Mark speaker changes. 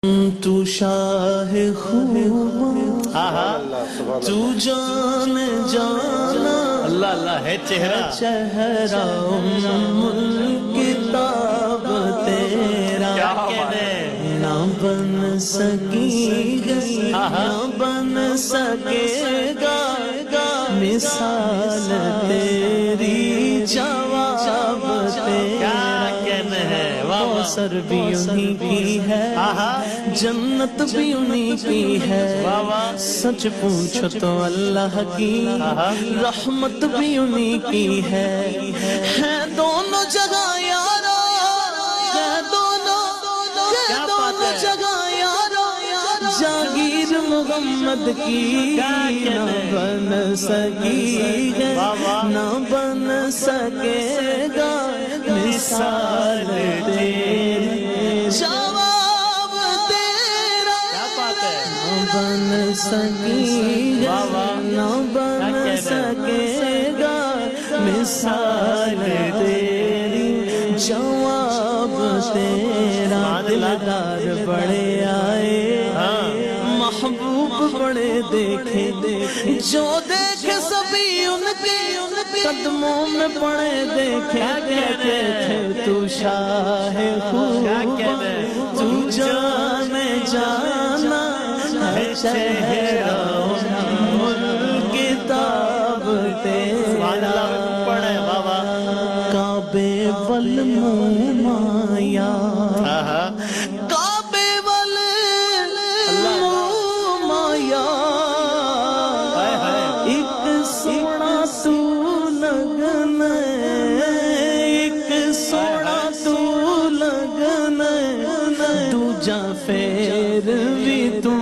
Speaker 1: تو شاہ خوب تو جان جانا
Speaker 2: اللہ اللہ ہے چہرہ
Speaker 1: چہرہ کتاب تیرا نہ بن سکی نہ بن سکے گا مثال تیری جواب تیرا کوثر بھی انہی کی ہے جنت بھی انہی کی ہے سچ پوچھو تو اللہ کی رحمت بھی انہی کی ہے دونوں جگہ یارو ہے دونوں جگہ یارو جاگیر محمد کی نہ بن سکی ہے نہ بن سکے گا مثال تیری جواب تیرا نہ بن سکی گا نہ بن سکے گا مثال تیری جواب تیرا دلدار بڑے آئے محبوب بڑے دیکھے جو دیکھے سبھی ان کے قدموں میں پڑے دیکھے کہتے تھے تو شاہ خوب تو جان جانا ہے چہرہ کتاب تیرا کعبے والمایا کعبے والمایا ایک سونا تو لگنا ایک سونا تو لگنا دوجا پھر بھی تو